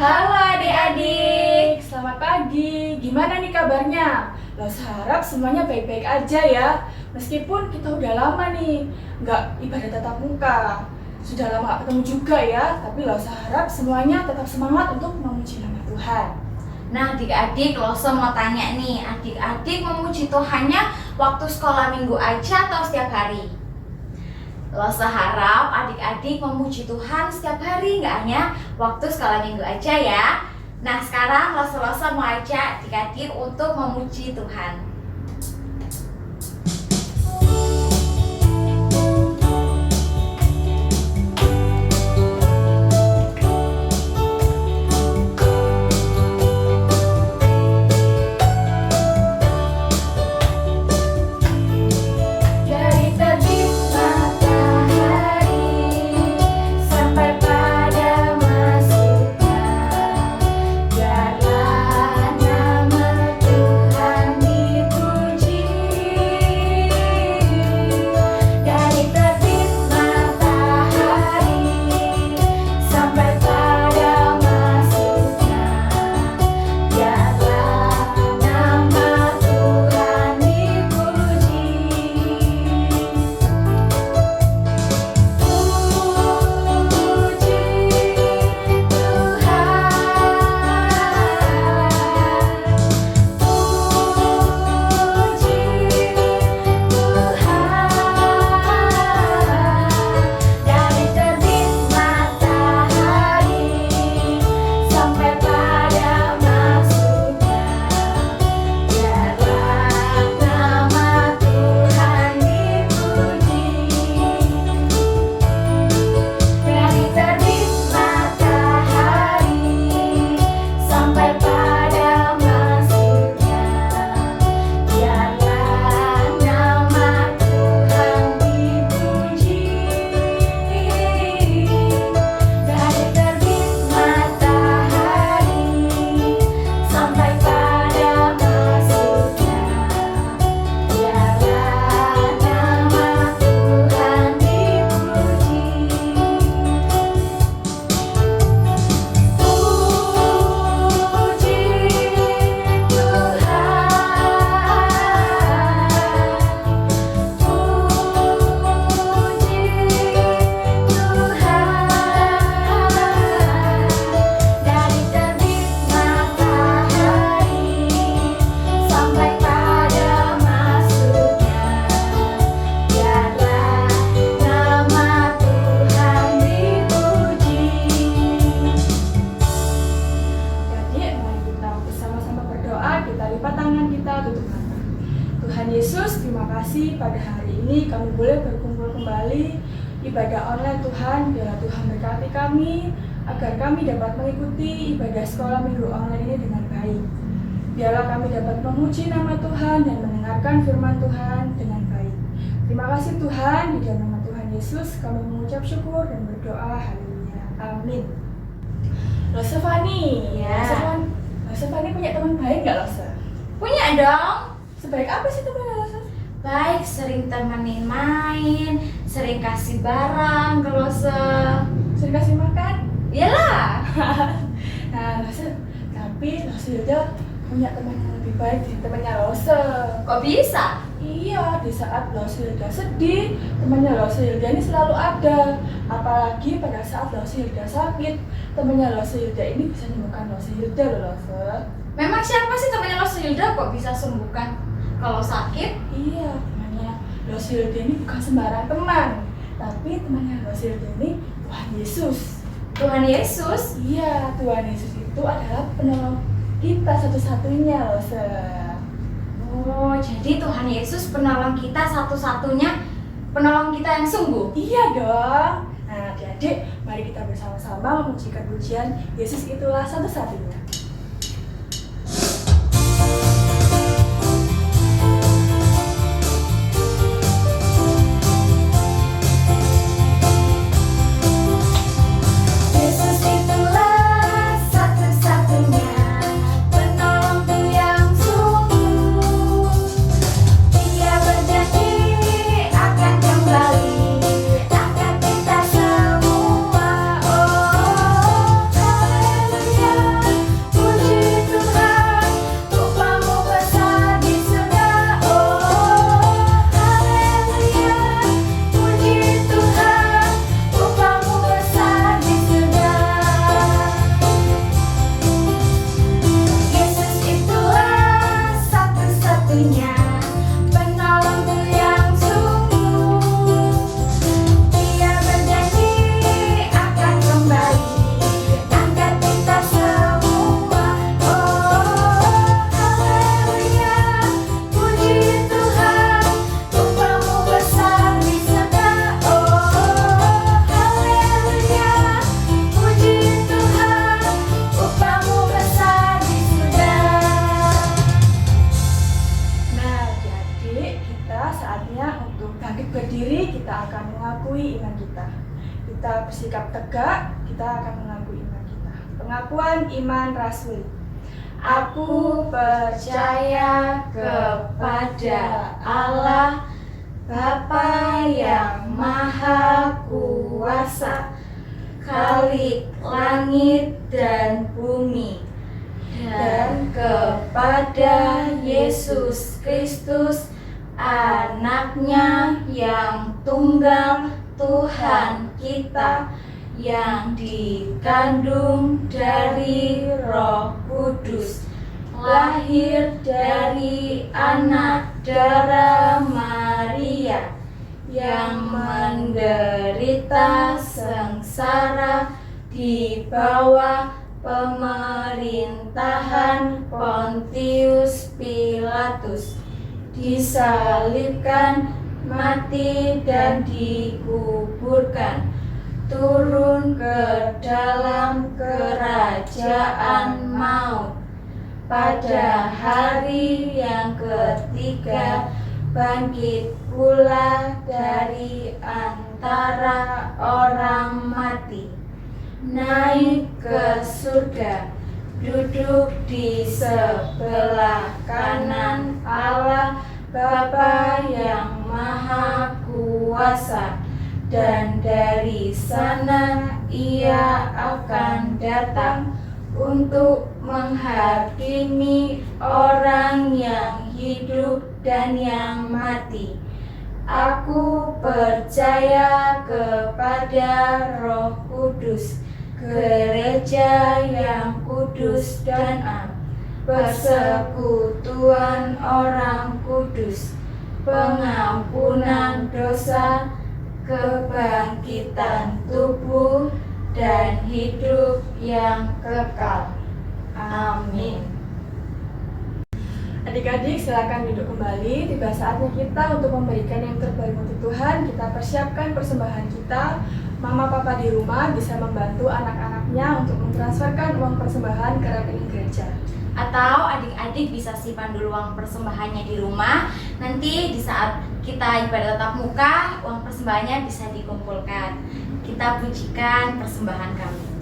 Halo adik-adik, selamat pagi. Gimana nih kabarnya? Los harap semuanya baik-baik aja ya. Meskipun kita udah lama nih nggak ibadah tatap muka, sudah lama nggak ketemu juga ya. Tapi Los harap semuanya tetap semangat untuk memuji nama Tuhan. Nah adik-adik, Loso mau tanya nih, adik-adik memuji Tuhannya waktu sekolah minggu aja atau setiap hari? Loso harap adik-adik memuji Tuhan setiap hari, nggak hanya waktu sekolah minggu aja ya. Nah sekarang Loso mau ajak adik-adik untuk memuji Tuhan. Tuhan Yesus, terima kasih pada hari ini kami boleh berkumpul kembali ibadah online. Tuhan, biarlah Tuhan berkati kami agar kami dapat mengikuti ibadah sekolah minggu online ini dengan baik. Biarlah kami dapat memuji nama Tuhan dan mendengarkan firman Tuhan dengan baik. Terima kasih Tuhan, di dalam nama Tuhan Yesus kami mengucap syukur dan berdoa. Haleluya. Amin. Losa Fani, Losa Fani punya teman baik nggak Losa? Punya dong. Sebaik apa sih teman Losa? Baik, sering temenin main, sering kasih barang ke Losa. Sering kasih makan? Iyalah. Nah Losa, tapi Losa udah punya teman yang lebih baik dari temannya Losa. Kok bisa? Iya, di saat Losa sedih, temannya Losa ini selalu ada. Apalagi pada saat Losa sakit, temannya Losa ini bisa menyembuhkan Losa loh Losa. Memang siapa sih temannya Losa kok bisa sembuhkan kalau sakit? Iya, temannya Losa ini bukan sembarang teman, tapi temannya Losa ini Tuhan Yesus. Tuhan Yesus? Iya, Tuhan Yesus itu adalah penolong kita satu-satunya Losa. Oh, jadi Tuhan Yesus penolong kita satu-satunya, penolong kita yang sungguh? Iya dong. Nah, adik-adik, mari kita bersama-sama memujikan pujian Yesus itulah satu-satunya. Haleluya. berdiri, kita akan mengakui iman kita. Kita bersikap tegak, kita akan mengakui iman kita. Pengakuan iman rasuli. Aku percaya kepada Allah, Bapa yang Maha Kuasa, Khalik langit dan bumi, dan kepada Yesus Kristus, Anaknya yang tunggal, Tuhan kita, yang dikandung dari Roh Kudus, lahir dari anak darah Maria, yang menderita sengsara di bawah pemerintahan Pontius Pilatus, disalibkan, mati dan dikuburkan, turun ke dalam kerajaan maut. Pada hari yang ketiga bangkit pula dari antara orang mati, naik ke surga, duduk di sebelah kanan Allah Bapa yang Maha Kuasa, dan dari sana Ia akan datang untuk menghakimi orang yang hidup dan yang mati. Aku percaya kepada Roh Kudus, gereja yang kudus dan am, persekutuan orang kudus, pengampunan dosa, kebangkitan tubuh, dan hidup yang kekal. Amin. Adik-adik, silakan duduk kembali. Tiba saatnya kita untuk memberikan yang terbaik untuk Tuhan. Kita persiapkan persembahan kita. Mama papa di rumah bisa membantu anak-anaknya untuk mentransferkan uang persembahan ke rekening gereja. Atau adik-adik bisa simpan dulu uang persembahannya di rumah. Nanti di saat kita ibadah tatap muka, uang persembahannya bisa dikumpulkan. Kita pujikan persembahan kami.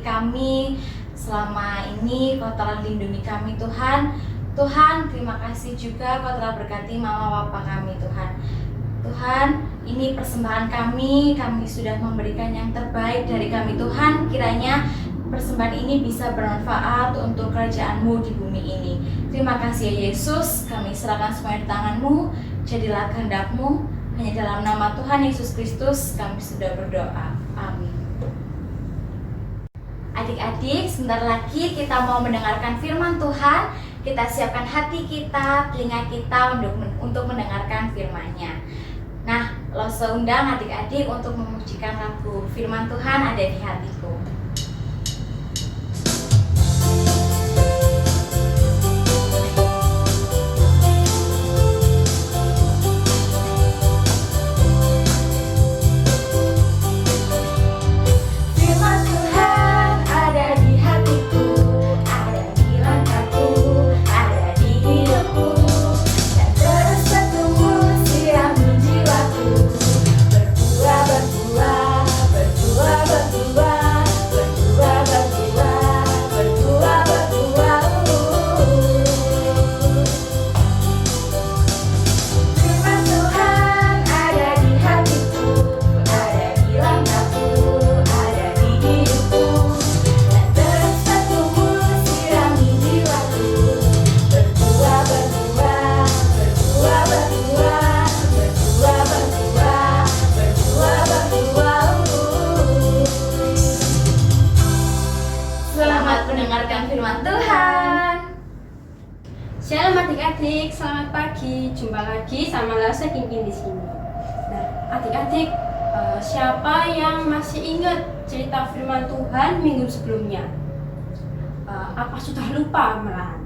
Kami selama ini, Kau telah lindungi kami Tuhan. Tuhan, terima kasih juga Kau telah berkati mama papa kami Tuhan. Tuhan, ini persembahan kami sudah memberikan yang terbaik dari kami Tuhan. Kiranya persembahan ini bisa bermanfaat untuk kerajaan-Mu di bumi ini. Terima kasih ya Yesus, kami serahkan semuanya di tangan-Mu. Jadilah kehendak-Mu, hanya dalam nama Tuhan Yesus Kristus kami sudah berdoa. Amin. Adik-adik, sebentar lagi kita mau mendengarkan firman Tuhan. Kita siapkan hati kita, telinga kita untuk mendengarkan firman-Nya. Nah, Lose undang adik-adik untuk memujikan lagu firman Tuhan ada di hatiku. Firman Tuhan ada di hatiku. mendengarkan firman Tuhan. Shalom adik-adik, selamat pagi. Jumpa lagi sama Lasa Kinkin di sini. Nah, adik-adik, siapa yang masih ingat cerita firman Tuhan minggu sebelumnya? Apa sudah lupa malahan?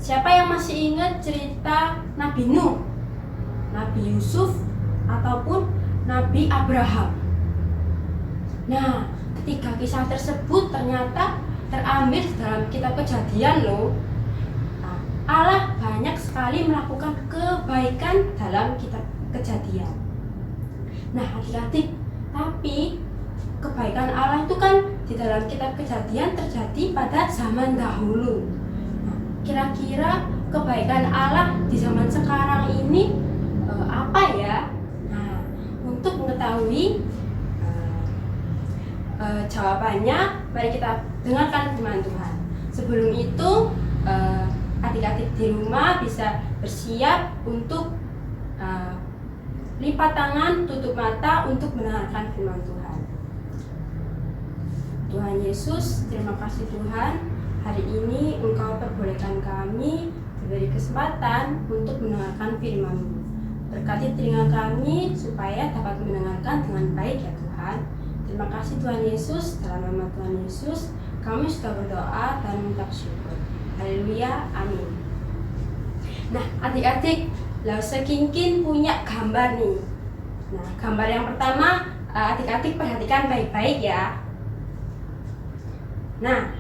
Siapa yang masih ingat cerita Nabi Nuh, Nabi Yusuf, ataupun Nabi Abraham? Nah, ketiga kisah tersebut ternyata terambil dalam kitab Kejadian loh. Nah, Allah banyak sekali melakukan kebaikan dalam kitab Kejadian. Nah, adik-adik, tapi kebaikan Allah itu kan di dalam kitab Kejadian terjadi pada zaman dahulu. Nah, kira-kira kebaikan Allah di zaman sekarang ini apa ya? Nah, untuk mengetahui jawabannya, mari kita dengarkan firman Tuhan. Sebelum itu, adik-adik di rumah bisa bersiap untuk lipat tangan, tutup mata untuk mendengarkan firman Tuhan. Tuhan Yesus, terima kasih Tuhan, hari ini Engkau perbolehkan kami diberi kesempatan untuk mendengarkan firman-Mu. Berkati telinga kami supaya dapat mendengarkan dengan baik ya Tuhan. Terima kasih Tuhan Yesus, dalam nama Tuhan Yesus kami sudah berdoa dan mengucap syukur. Haleluya, amin. Nah, adik-adik, Lause Kinkin punya gambar nih. Nah, gambar yang pertama, adik-adik perhatikan baik-baik ya. Nah,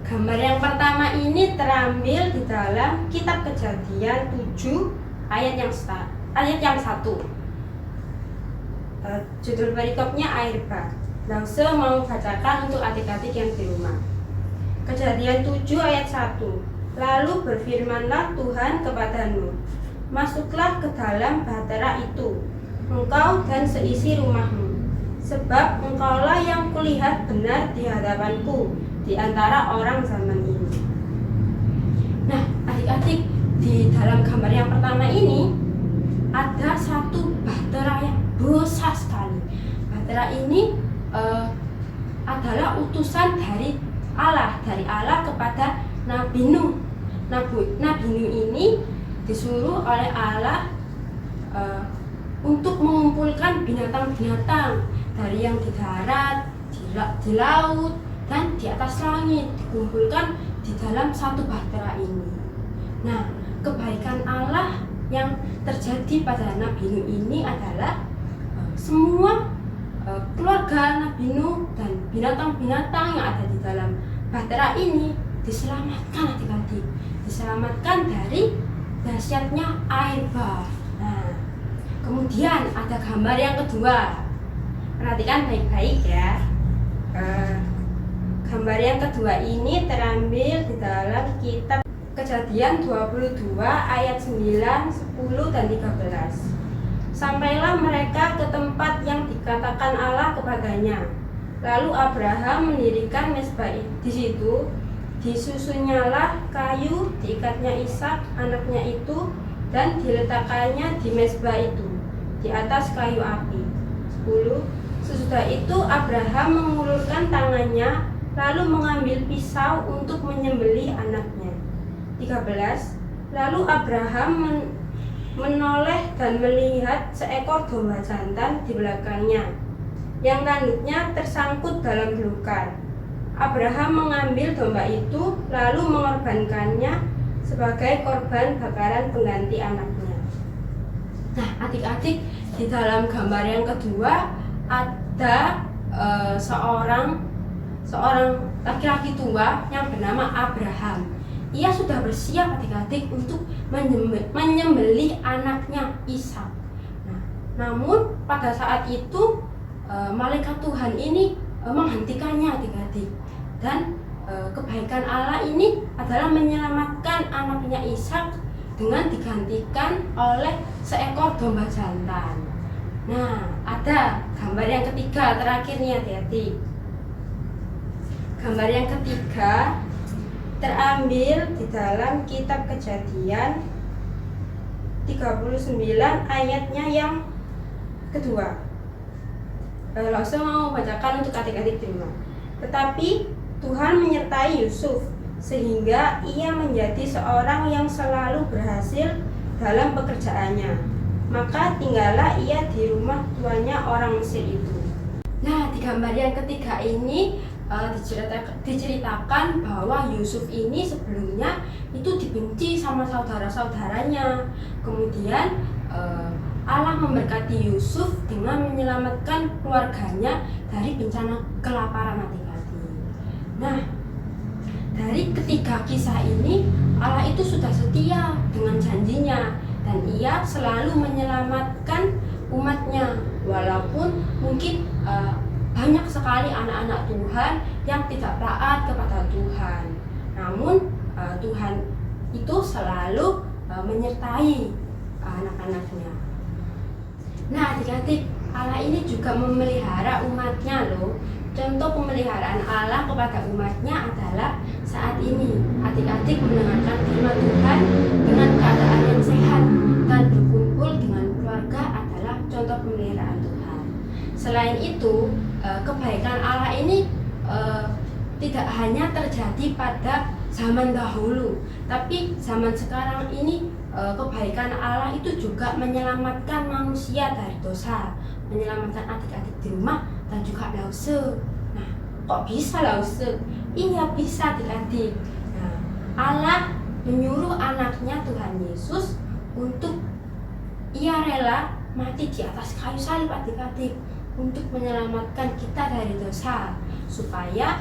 gambar yang pertama ini terambil di dalam kitab Kejadian 7 ayat yang 1. Judul perikopnya air bah. Lause mau bacakan untuk adik-adik yang di rumah. Kejadian 7 ayat 1. Lalu berfirmanlah Tuhan kepada Nuh, masuklah ke dalam bahtera itu, engkau dan seisi rumahmu, sebab engkaulah yang kulihat benar di hadapanku di antara orang zaman ini. Nah, adik-adik, di dalam gambar yang pertama ini ada satu bahtera yang besar sekali. Bahtera ini adalah utusan dari Allah kepada Nabi Nuh. Nabi Nuh ini disuruh oleh Allah untuk mengumpulkan binatang-binatang dari yang di darat, di laut, dan di atas langit, dikumpulkan di dalam satu bahtera ini. Nah, kebaikan Allah yang terjadi pada Nabi Nuh ini adalah semua keluarga Nabi Nuh dan binatang-binatang yang ada di dalam bahtera ini diselamatkan, adik-adik, diselamatkan dari dahsyatnya air bah. Nah, kemudian ada gambar yang kedua, perhatikan baik-baik ya. Gambar yang kedua ini terambil di dalam kitab Kejadian 22 ayat 9, 10, dan 13. Sampailah mereka ke tempat yang dikatakan Allah kepadanya. Lalu Abraham mendirikan mezbah di situ. Disusunnyalah kayu, diikatnya Ishak anaknya itu, dan diletakkannya di mezbah itu, di atas kayu api. 10. Sesudah itu Abraham mengulurkan tangannya, lalu mengambil pisau untuk menyembelih anaknya. 13. Lalu Abraham menoleh dan melihat seekor domba jantan di belakangnya, yang tanduknya tersangkut dalam belukar. Abraham mengambil domba itu lalu mengorbankannya sebagai korban bakaran pengganti anaknya. Nah, adik-adik, di dalam gambar yang kedua ada seorang laki-laki tua yang bernama Abraham. Ia sudah bersiap, adik-adik, untuk menyembelih anaknya Ishak. Nah, namun pada saat itu malaikat Tuhan ini menghentikannya, adik-adik. Dan kebaikan Allah ini adalah menyelamatkan anaknya Ishak dengan digantikan oleh seekor domba jantan. Nah, ada gambar yang ketiga terakhir nih, adik-adik. Gambar yang ketiga terambil di dalam kitab Kejadian 39 ayatnya yang kedua. Lause mau bacakan untuk adik-adik di rumah. Tetapi Tuhan menyertai Yusuf sehingga ia menjadi seorang yang selalu berhasil dalam pekerjaannya. Maka tinggallah ia di rumah tuannya orang Mesir itu. Nah, di gambar yang ketiga ini diceritakan bahwa Yusuf ini sebelumnya itu dibenci sama saudara-saudaranya. Kemudian Allah memberkati Yusuf dengan menyelamatkan keluarganya dari bencana kelaparan adik-adik. Nah, dari ketiga kisah ini Allah itu sudah setia dengan janjinya dan ia selalu menyelamatkan umatnya, walaupun mungkin banyak sekali anak-anak Tuhan yang tidak taat kepada Tuhan. Namun Tuhan itu selalu menyertai anak-anaknya. Nah, adik-adik, Allah ini juga memelihara umatnya loh. Contoh pemeliharaan Allah kepada umatnya adalah saat ini adik-adik mendengarkan firman Tuhan dengan keadaan yang sehat dan berkumpul dengan keluarga adalah contoh pemeliharaan Tuhan. Selain itu, kebaikan Allah ini tidak hanya terjadi pada zaman dahulu, tapi zaman sekarang ini kebaikan Allah itu juga menyelamatkan manusia dari dosa, menyelamatkan adik-adik di rumah dan juga Lause. Nah, kok bisa Lause? Iya bisa adik-adik. Nah, Allah menyuruh anaknya Tuhan Yesus untuk ia rela mati di atas kayu salib adik-adik untuk menyelamatkan kita dari dosa supaya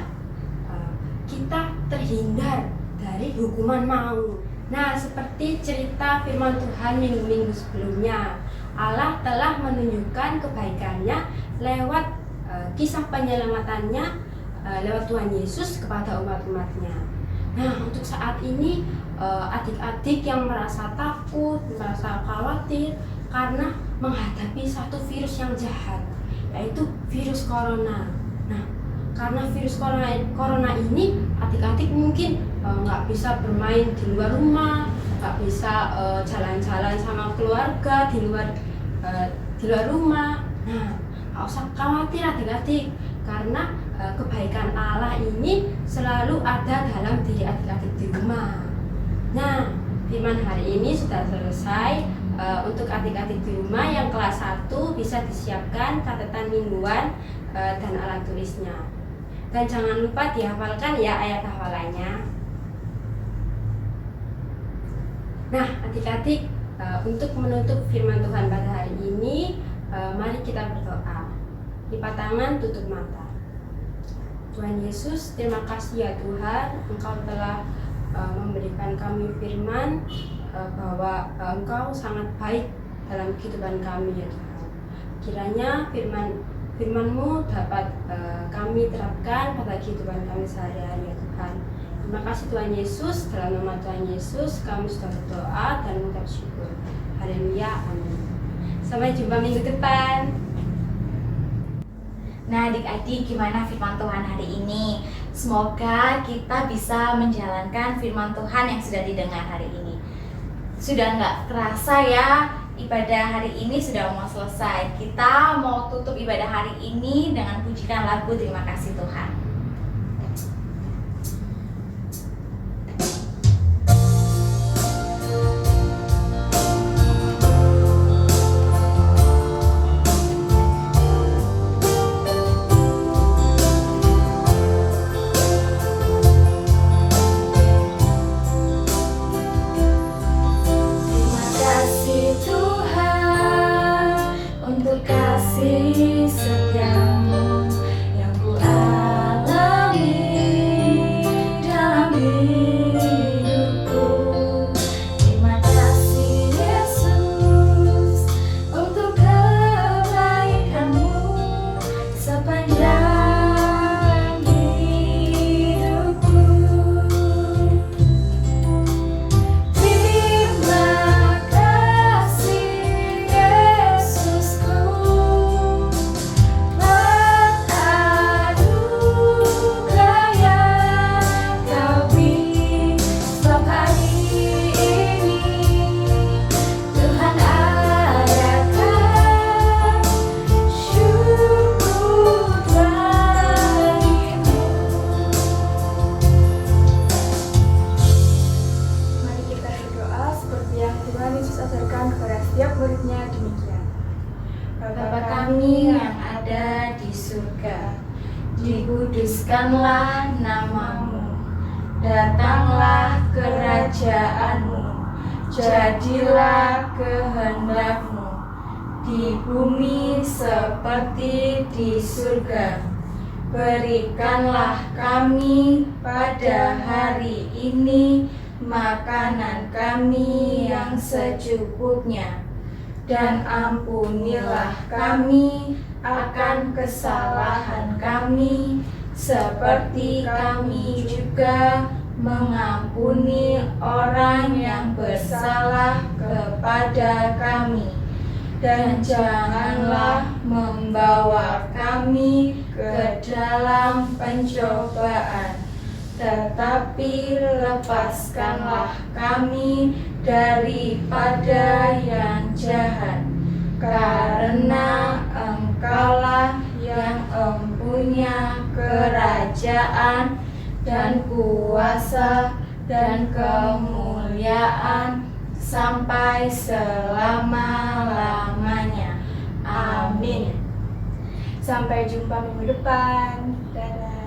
kita terhindar dari hukuman maut. Nah, seperti cerita firman Tuhan minggu-minggu sebelumnya, Allah telah menunjukkan kebaikannya lewat kisah penyelamatannya lewat Tuhan Yesus kepada umat-umatnya. Nah, untuk saat ini adik-adik yang merasa takut, merasa khawatir karena menghadapi satu virus yang jahat, yaitu virus corona. Nah, karena virus corona ini adik-adik mungkin nggak bisa bermain di luar rumah, nggak bisa jalan-jalan sama keluarga di luar rumah. Nah, nggak usah khawatir adik-adik karena kebaikan Allah ini selalu ada dalam diri adik-adik di rumah. Nah, firman hari ini sudah selesai. Untuk adik-adik di rumah yang kelas 1 bisa disiapkan catatan mingguan dan alat tulisnya. Dan jangan lupa dihafalkan ya ayat hafalannya. Nah, adik-adik, untuk menutup firman Tuhan pada hari ini, mari kita berdoa. Lipat tangan, tutup mata. Tuhan Yesus, terima kasih ya Tuhan, Engkau telah memberikan kami firman bahwa Engkau sangat baik dalam kehidupan kami ya Tuhan. Kiranya firman-Mu dapat kami terapkan pada kehidupan kami sehari-hari ya Tuhan. Terima kasih Tuhan Yesus, dalam nama Tuhan Yesus kami sudah berdoa dan mengucap syukur. Haleluya, amin. Sampai jumpa minggu depan. Nah, adik-adik, gimana firman Tuhan hari ini? Semoga kita bisa menjalankan firman Tuhan yang sudah didengar hari ini. Sudah nggak kerasa ya, ibadah hari ini sudah mau selesai. Kita mau tutup ibadah hari ini dengan pujikan lagu Terima Kasih Tuhan. Kasih setiamu yang ku alami. surga. Dikuduskanlah namamu, datanglah kerajaanmu, jadilah kehendakmu di bumi seperti di surga. Berikanlah kami pada hari ini makanan kami yang secukupnya, dan ampunilah kami akan kesalahan kami, seperti kami juga mengampuni orang yang bersalah kepada kami. Dan janganlah membawa kami ke dalam pencobaan, tetapi lepaskanlah kami daripada yang jahat. Karena Engkaulah yang mempunyai kerajaan dan kuasa dan kemuliaan sampai selama-lamanya. Amin. Sampai jumpa minggu depan. Dadah.